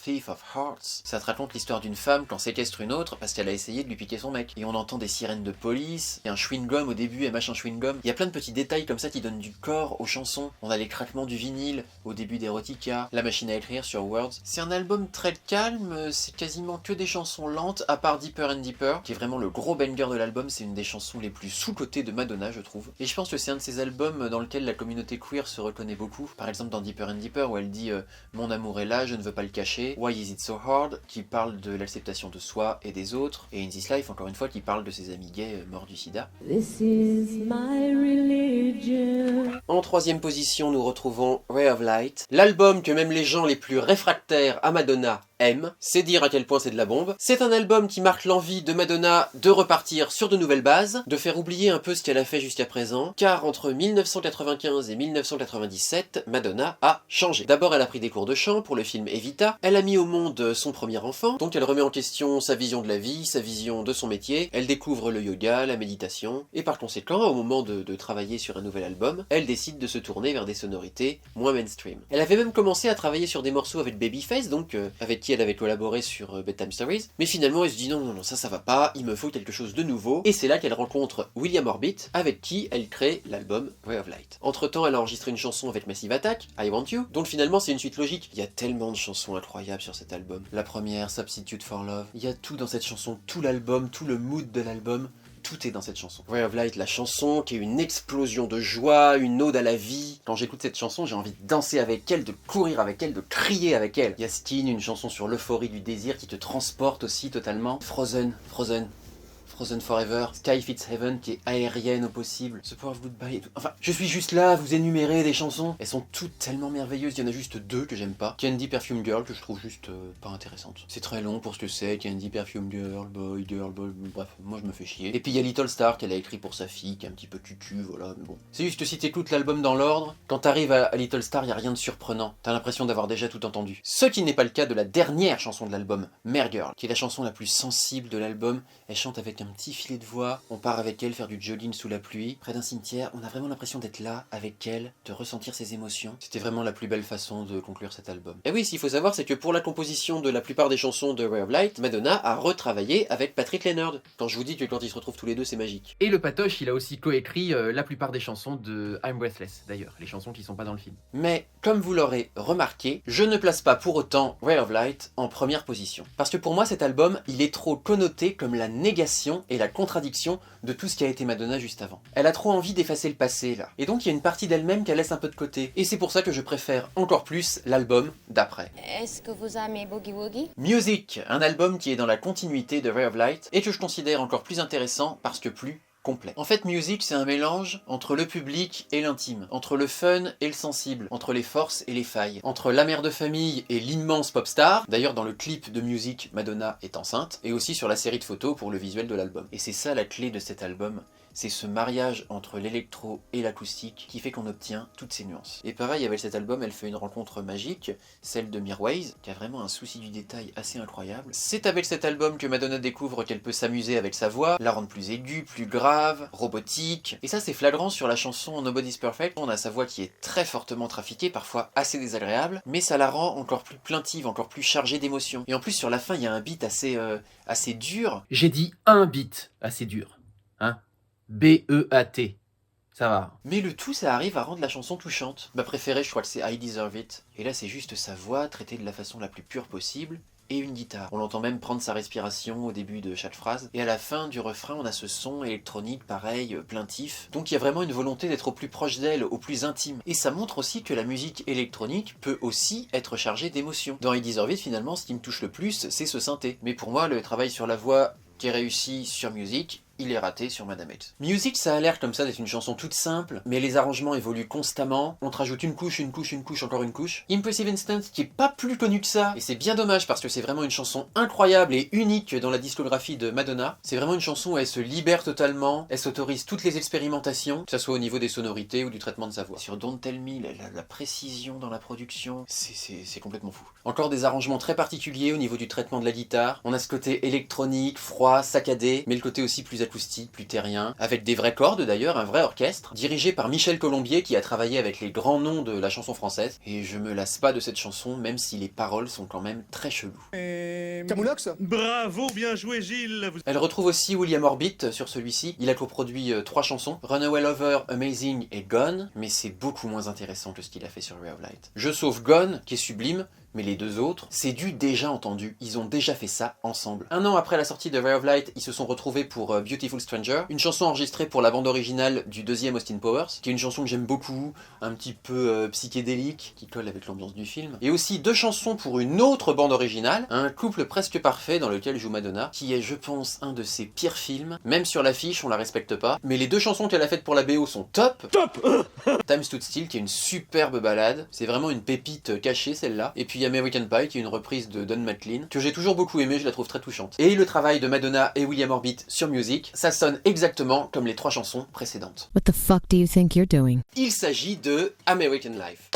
ça te raconte l'histoire d'une femme quand séquestre une autre parce qu'elle a essayé de lui piquer son mec. Et on entend des sirènes de police, il y a un chewing-gum au début, elle mâche un chewing-gum. Il y a plein de petits détails comme ça qui donnent du corps aux chansons. On a les craquements du vinyle au début d'Erotica, la machine à écrire sur Words. C'est un album très calme, c'est quasiment que des chansons lentes, à part Deeper and Deeper, qui est vraiment le gros banger de l'album. C'est une des chansons les plus sous-cotées de Madonna, je trouve. Et je pense que c'est un de ces albums dans lequel la communauté queer se reconnaît beaucoup. Par exemple dans Deeper and Deeper où elle dit mon amour est là, je ne veux pas le cacher. Why is it so hard, qui parle de l'acceptation de soi et des autres. Et In This Life, encore une fois, qui parle de ses amis gays morts du sida. This is my religion. En 3e position, nous retrouvons Ray of Light, l'album que même les gens les plus réfractaires à Madonna aime. C'est dire à quel point c'est de la bombe. C'est un album qui marque l'envie de Madonna de repartir sur de nouvelles bases, de faire oublier un peu ce qu'elle a fait jusqu'à présent, car entre 1995 et 1997, Madonna a changé. D'abord, elle a pris des cours de chant pour le film Evita, elle a mis au monde son premier enfant, donc elle remet en question sa vision de la vie, sa vision de son métier, elle découvre le yoga, la méditation, et par conséquent, au moment de travailler sur un nouvel album, elle décide de se tourner vers des sonorités moins mainstream. Elle avait même commencé à travailler sur des morceaux avec Babyface, donc avec qui elle avait collaboré sur Bedtime Stories, mais finalement elle se dit non, ça va pas, il me faut quelque chose de nouveau, et c'est là qu'elle rencontre William Orbit, avec qui elle crée l'album Ray of Light. Entre temps, elle a enregistré une chanson avec Massive Attack, I Want You, donc finalement c'est une suite logique. Il y a tellement de chansons incroyables sur cet album. La première, Substitute for Love, il y a tout dans cette chanson, tout l'album, tout le mood de l'album, tout est dans cette chanson. Ray of Light, la chanson qui est une explosion de joie, une ode à la vie. Quand j'écoute cette chanson, j'ai envie de danser avec elle, de courir avec elle, de crier avec elle. Il y a Skin, une chanson sur l'euphorie du désir qui te transporte aussi totalement. Frozen Forever, Sky Fits Heaven qui est aérienne au possible, The Power of Goodbye et tout. Enfin, je suis juste là à vous énumérer des chansons. Elles sont toutes tellement merveilleuses, il y en a juste deux que j'aime pas. Candy Perfume Girl que je trouve juste pas intéressante. C'est très long pour ce que c'est, Candy Perfume Girl, Boy, bref, moi je me fais chier. Et puis il y a Little Star qu'elle a écrit pour sa fille, qui est un petit peu cucu, voilà, mais bon. C'est juste que si t'écoutes l'album dans l'ordre, quand t'arrives à Little Star, y a rien de surprenant. T'as l'impression d'avoir déjà tout entendu. Ce qui n'est pas le cas de la dernière chanson de l'album, Mere Girl, qui est la chanson la plus sensible de l'album. Elle chante avec un petit filet de voix, on part avec elle faire du jogging sous la pluie, près d'un cimetière, on a vraiment l'impression d'être là, avec elle, de ressentir ses émotions. C'était vraiment la plus belle façon de conclure cet album. Et oui, ce qu'il faut savoir, c'est que pour la composition de la plupart des chansons de Ray of Light, Madonna a retravaillé avec Patrick Leonard. Quand je vous dis que quand ils se retrouvent tous les deux, c'est magique. Et le Patoche, il a aussi coécrit la plupart des chansons de I'm Breathless, d'ailleurs, les chansons qui sont pas dans le film. Mais, comme vous l'aurez remarqué, je ne place pas pour autant Ray of Light en première position. Parce que pour moi, cet album, il est trop connoté comme la négation et la contradiction de tout ce qui a été Madonna juste avant. Elle a trop envie d'effacer le passé, là. Et donc, il y a une partie d'elle-même qu'elle laisse un peu de côté. Et c'est pour ça que je préfère encore plus l'album d'après. Est-ce que vous aimez Boogie Woogie? Music, un album qui est dans la continuité de Ray of Light, et que je considère encore plus intéressant parce que plus complet. En fait, Music, c'est un mélange entre le public et l'intime, entre le fun et le sensible, entre les forces et les failles, entre la mère de famille et l'immense pop star. D'ailleurs, dans le clip de Music, Madonna est enceinte, et aussi sur la série de photos pour le visuel de l'album. Et c'est ça la clé de cet album. C'est ce mariage entre l'électro et l'acoustique qui fait qu'on obtient toutes ces nuances. Et pareil, avec cet album, elle fait une rencontre magique, celle de Mirwais, qui a vraiment un souci du détail assez incroyable. C'est avec cet album que Madonna découvre qu'elle peut s'amuser avec sa voix, la rendre plus aiguë, plus grave, robotique. Et ça, c'est flagrant sur la chanson Nobody's Perfect. On a sa voix qui est très fortement trafiquée, parfois assez désagréable, mais ça la rend encore plus plaintive, encore plus chargée d'émotions. Et en plus, sur la fin, il y a un beat assez dur. J'ai dit un beat assez dur, hein. B-E-A-T. Ça va. Mais le tout, ça arrive à rendre la chanson touchante. Ma préférée, je crois que c'est I Deserve It. Et là, c'est juste sa voix traitée de la façon la plus pure possible, et une guitare. On l'entend même prendre sa respiration au début de chaque phrase. Et à la fin du refrain, on a ce son électronique, pareil, plaintif. Donc il y a vraiment une volonté d'être au plus proche d'elle, au plus intime. Et ça montre aussi que la musique électronique peut aussi être chargée d'émotions. Dans I Deserve It, finalement, ce qui me touche le plus, c'est ce synthé. Mais pour moi, le travail sur la voix qui est réussi sur Music, il est raté sur Madame X. Music, ça a l'air comme ça d'être une chanson toute simple, mais les arrangements évoluent constamment. On te rajoute une couche, encore une couche. Impressive Instant, qui est pas plus connu que ça, et c'est bien dommage parce que c'est vraiment une chanson incroyable et unique dans la discographie de Madonna. C'est vraiment une chanson où elle se libère totalement, elle s'autorise toutes les expérimentations, que ce soit au niveau des sonorités ou du traitement de sa voix. Sur Don't Tell Me, la précision dans la production, c'est complètement fou. Encore des arrangements très particuliers au niveau du traitement de la guitare. On a ce côté électronique, froid, saccadé, mais le côté aussi plus acoustique, plus terrien, avec des vraies cordes d'ailleurs, un vrai orchestre, dirigé par Michel Colombier qui a travaillé avec les grands noms de la chanson française, et je me lasse pas de cette chanson, même si les paroles sont quand même très cheloues. Camoulox ? Bravo, bien joué Gilles. Elle retrouve aussi William Orbit sur celui-ci, il a coproduit 3 chansons, Runaway Lover, Amazing et Gone, mais c'est beaucoup moins intéressant que ce qu'il a fait sur Ray of Light. Je sauve Gone, qui est sublime, mais les deux autres, c'est du déjà entendu, ils ont déjà fait ça ensemble. Un an après la sortie de Ray of Light, ils se sont retrouvés pour Beautiful Stranger, une chanson enregistrée pour la bande originale du deuxième Austin Powers, qui est une chanson que j'aime beaucoup, un petit peu psychédélique, qui colle avec l'ambiance du film, et aussi 2 chansons pour une autre bande originale, un couple presque parfait dans lequel joue Madonna, qui est je pense un de ses pires films, même sur l'affiche on la respecte pas, mais les 2 chansons qu'elle a faites pour la BO sont top. Time Stood Still qui est une superbe balade, c'est vraiment une pépite cachée celle-là, et puis puis American Pie, qui est une reprise de Don McLean, que j'ai toujours beaucoup aimé, je la trouve très touchante. Et le travail de Madonna et William Orbit sur Music, ça sonne exactement comme les 3 chansons précédentes. What the fuck do you think you're doing? Il s'agit de American Life.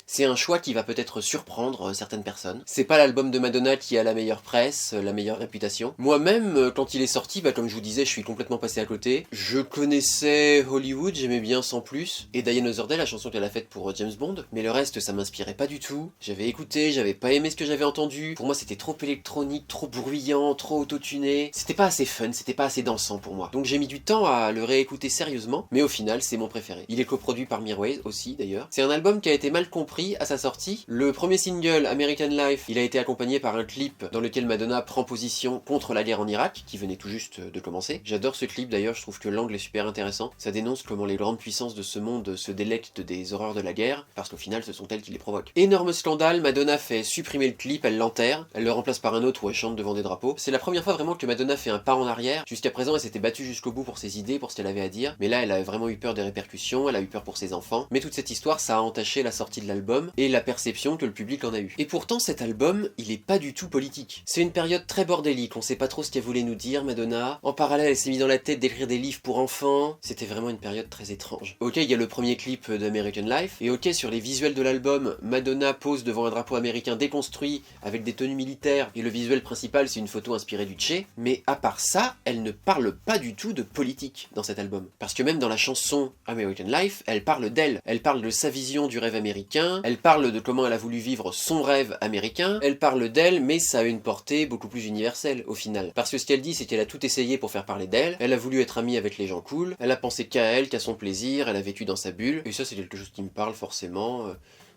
C'est un choix qui va peut-être surprendre certaines personnes. C'est pas l'album de Madonna qui a la meilleure presse, la meilleure réputation. Moi-même, quand il est sorti, comme je vous disais, je suis complètement passé à côté. Je connaissais Hollywood, j'aimais bien sans plus, et Diane Otherday, la chanson qu'elle a faite pour James Bond, mais le reste, ça m'inspirait pas du tout. J'avais écouté, j'avais pas aimé ce que j'avais entendu. Pour moi, c'était trop électronique, trop bruyant, trop autotuné. C'était pas assez fun, c'était pas assez dansant pour moi. Donc j'ai mis du temps à le réécouter sérieusement, mais au final, c'est mon préféré. Il est coproduit par Mirwais aussi, d'ailleurs. C'est un album qui a été mal compris à sa sortie. Le premier single, American Life, il a été accompagné par un clip dans lequel Madonna prend position contre la guerre en Irak, qui venait tout juste de commencer. J'adore ce clip d'ailleurs, je trouve que l'angle est super intéressant. Ça dénonce comment les grandes puissances de ce monde se délectent des horreurs de la guerre, parce qu'au final ce sont elles qui les provoquent. Énorme scandale, Madonna fait supprimer le clip, elle l'enterre, elle le remplace par un autre où elle chante devant des drapeaux. C'est la première fois vraiment que Madonna fait un pas en arrière. Jusqu'à présent elle s'était battue jusqu'au bout pour ses idées, pour ce qu'elle avait à dire, mais là elle a vraiment eu peur des répercussions, elle a eu peur pour ses enfants. Mais toute cette histoire, ça a entaché la sortie de l'album, et la perception que le public en a eu. Et pourtant cet album, il est pas du tout politique. C'est une période très bordélique, on sait pas trop ce qu'elle voulait nous dire, Madonna. En parallèle, elle s'est mis dans la tête d'écrire des livres pour enfants. C'était vraiment une période très étrange. Ok, il y a le premier clip d'American Life, et ok, sur les visuels de l'album, Madonna pose devant un drapeau américain déconstruit, avec des tenues militaires, et le visuel principal, c'est une photo inspirée du Che, mais à part ça, elle ne parle pas du tout de politique dans cet album. Parce que même dans la chanson American Life, elle parle d'elle. Elle parle de sa vision du rêve américain, elle parle de comment elle a voulu vivre son rêve américain, elle parle d'elle, mais ça a une portée beaucoup plus universelle au final. Parce que ce qu'elle dit, c'est qu'elle a tout essayé pour faire parler d'elle, elle a voulu être amie avec les gens cool, elle a pensé qu'à elle, qu'à son plaisir, elle a vécu dans sa bulle, et ça c'est quelque chose qui me parle forcément.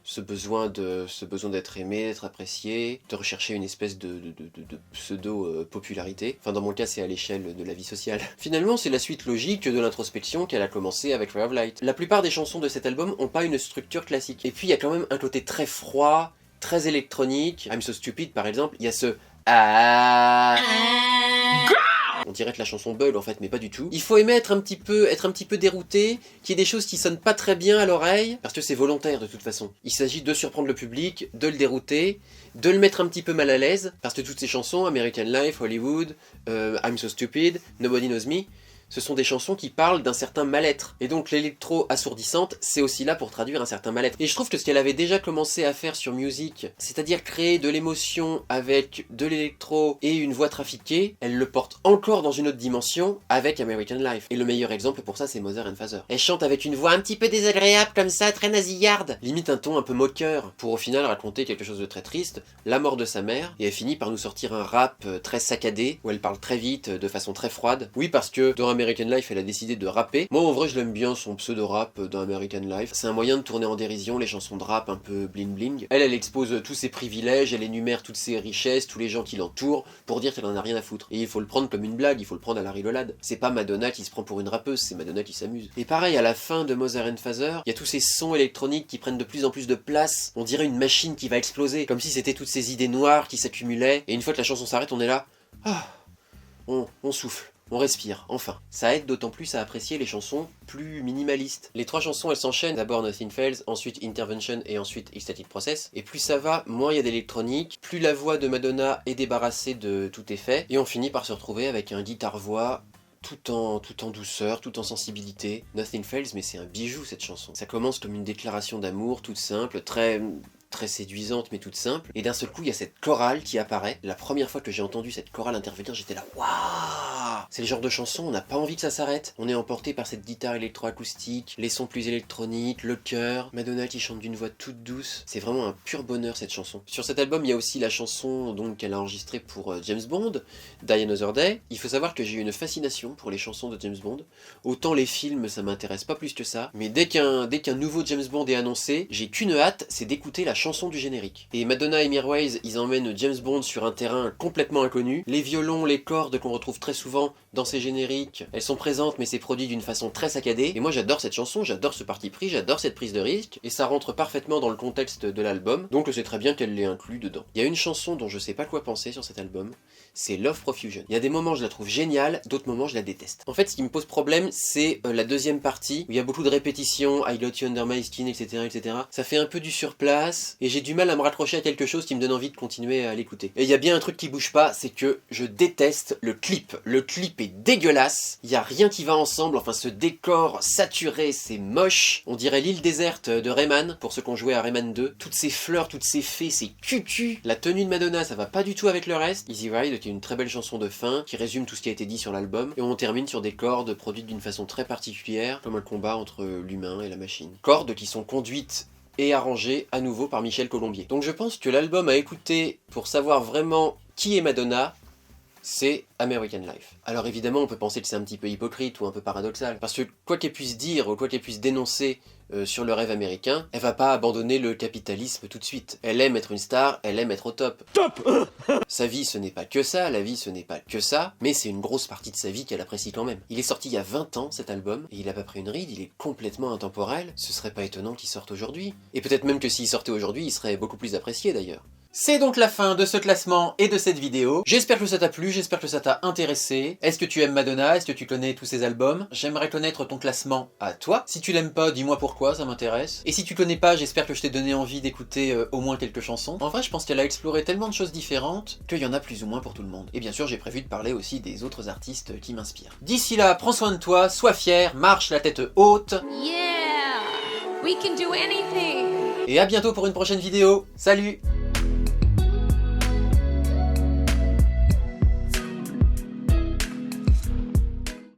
Ce besoin d'être aimé, d'être apprécié, de rechercher une espèce de pseudo-popularité. Enfin, dans mon cas, c'est à l'échelle de la vie sociale. Finalement, c'est la suite logique de l'introspection qu'elle a commencé avec Ray of Light. La plupart des chansons de cet album n'ont pas une structure classique. Et puis, il y a quand même un côté très froid, très électronique. I'm So Stupid, par exemple, il y a ce ah. On dirait que la chanson bug en fait, mais pas du tout. Il faut aimer être un petit peu dérouté, qu'il y ait des choses qui sonnent pas très bien à l'oreille, parce que c'est volontaire de toute façon. Il s'agit de surprendre le public, de le dérouter, de le mettre un petit peu mal à l'aise, parce que toutes ces chansons, American Life, Hollywood, I'm So Stupid, Nobody Knows Me, ce sont des chansons qui parlent d'un certain mal-être. Et donc l'électro assourdissante, c'est aussi là pour traduire un certain mal-être. Et je trouve que ce qu'elle avait déjà commencé à faire sur Music, c'est-à-dire créer de l'émotion avec de l'électro et une voix trafiquée, elle le porte encore dans une autre dimension avec American Life. Et le meilleur exemple pour ça, c'est Mother and Father. Elle chante avec une voix un petit peu désagréable comme ça, très nasillarde, limite un ton un peu moqueur, pour au final raconter quelque chose de très triste, la mort de sa mère, et elle finit par nous sortir un rap très saccadé, où elle parle très vite, de façon très froide. Oui, parce que dans American Life, elle a décidé de rapper. Moi, en vrai, je l'aime bien son pseudo-rap dans American Life. C'est un moyen de tourner en dérision les chansons de rap un peu bling-bling. Elle expose tous ses privilèges, elle énumère toutes ses richesses, tous les gens qui l'entourent, pour dire qu'elle en a rien à foutre. Et il faut le prendre comme une blague, il faut le prendre à la rigolade. C'est pas Madonna qui se prend pour une rappeuse, c'est Madonna qui s'amuse. Et pareil, à la fin de Mother and Father, il y a tous ces sons électroniques qui prennent de plus en plus de place. On dirait une machine qui va exploser, comme si c'était toutes ces idées noires qui s'accumulaient. Et une fois que la chanson s'arrête, on est là. Ah, on souffle. On respire, enfin. Ça aide d'autant plus à apprécier les chansons plus minimalistes. Les 3 chansons, elles s'enchaînent. D'abord Nothing Fails, ensuite Intervention et ensuite Ecstatic Process. Et plus ça va, moins il y a d'électronique, plus la voix de Madonna est débarrassée de tout effet. Et on finit par se retrouver avec un guitare-voix tout en douceur, tout en sensibilité. Nothing Fails, mais c'est un bijou cette chanson. Ça commence comme une déclaration d'amour, toute simple, très séduisante mais toute simple, et d'un seul coup il y a cette chorale qui apparaît. La première fois que j'ai entendu cette chorale intervenir, j'étais là, waouh! C'est le genre de chanson, on n'a pas envie que ça s'arrête. On est emporté par cette guitare électroacoustique, les sons plus électroniques, le chœur, Madonna qui chante d'une voix toute douce. C'est vraiment un pur bonheur cette chanson. Sur cet album, il y a aussi la chanson donc qu'elle a enregistrée pour James Bond, Die Another Day. Il faut savoir que j'ai eu une fascination pour les chansons de James Bond. Autant les films, ça m'intéresse pas plus que ça, mais dès qu'un nouveau James Bond est annoncé, j'ai qu'une hâte, c'est d'écouter la chanson du générique. Et Madonna et Mirwais, ils emmènent James Bond sur un terrain complètement inconnu. Les violons, les cordes qu'on retrouve très souvent souvent dans ses génériques, elles sont présentes mais c'est produit d'une façon très saccadée, et moi j'adore cette chanson, j'adore ce parti pris, j'adore cette prise de risque, et ça rentre parfaitement dans le contexte de l'album, donc c'est très bien qu'elle l'ait inclus dedans. Il y a une chanson dont je sais pas quoi penser sur cet album, c'est Love Profusion. Il y a des moments je la trouve géniale, d'autres moments je la déteste. En fait ce qui me pose problème c'est la deuxième partie, où il y a beaucoup de répétitions, I got you under my skin, etc., etc. Ça fait un peu du surplace, et j'ai du mal à me raccrocher à quelque chose qui me donne envie de continuer à l'écouter. Et il y a bien un truc qui bouge pas, c'est que je déteste le clip. Le clip est dégueulasse, il y a rien qui va ensemble, enfin ce décor saturé, c'est moche. On dirait l'île déserte de Rayman, pour ceux qui ont joué à Rayman 2. Toutes ces fleurs, toutes ces fées, c'est cucu. La tenue de Madonna, ça va pas du tout avec le reste. Easy Ride, qui est une très belle chanson de fin, qui résume tout ce qui a été dit sur l'album. Et on termine sur des cordes produites d'une façon très particulière, comme un combat entre l'humain et la machine. Cordes qui sont conduites et arrangées à nouveau par Michel Colombier. Donc je pense que l'album à écouter pour savoir vraiment qui est Madonna, c'est American Life. Alors évidemment on peut penser que c'est un petit peu hypocrite ou un peu paradoxal, parce que quoi qu'elle puisse dire ou quoi qu'elle puisse dénoncer sur le rêve américain, elle va pas abandonner le capitalisme tout de suite. Elle aime être une star, elle aime être au top. Sa vie ce n'est pas que ça, la vie ce n'est pas que ça, mais c'est une grosse partie de sa vie qu'elle apprécie quand même. Il est sorti il y a 20 ans cet album, et il a pas pris une ride, il est complètement intemporel, ce serait pas étonnant qu'il sorte aujourd'hui. Et peut-être même que s'il sortait aujourd'hui, il serait beaucoup plus apprécié d'ailleurs. C'est donc la fin de ce classement et de cette vidéo. J'espère que ça t'a plu, j'espère que ça t'a intéressé. Est-ce que tu aimes Madonna? Est-ce que tu connais tous ses albums? J'aimerais connaître ton classement à toi. Si tu l'aimes pas, dis-moi pourquoi, ça m'intéresse. Et si tu connais pas, j'espère que je t'ai donné envie d'écouter au moins quelques chansons. En vrai, je pense qu'elle a exploré tellement de choses différentes qu'il y en a plus ou moins pour tout le monde. Et bien sûr, j'ai prévu de parler aussi des autres artistes qui m'inspirent. D'ici là, prends soin de toi, sois fier, marche la tête haute. Yeah! We can do anything! Et à bientôt pour une prochaine vidéo. Salut!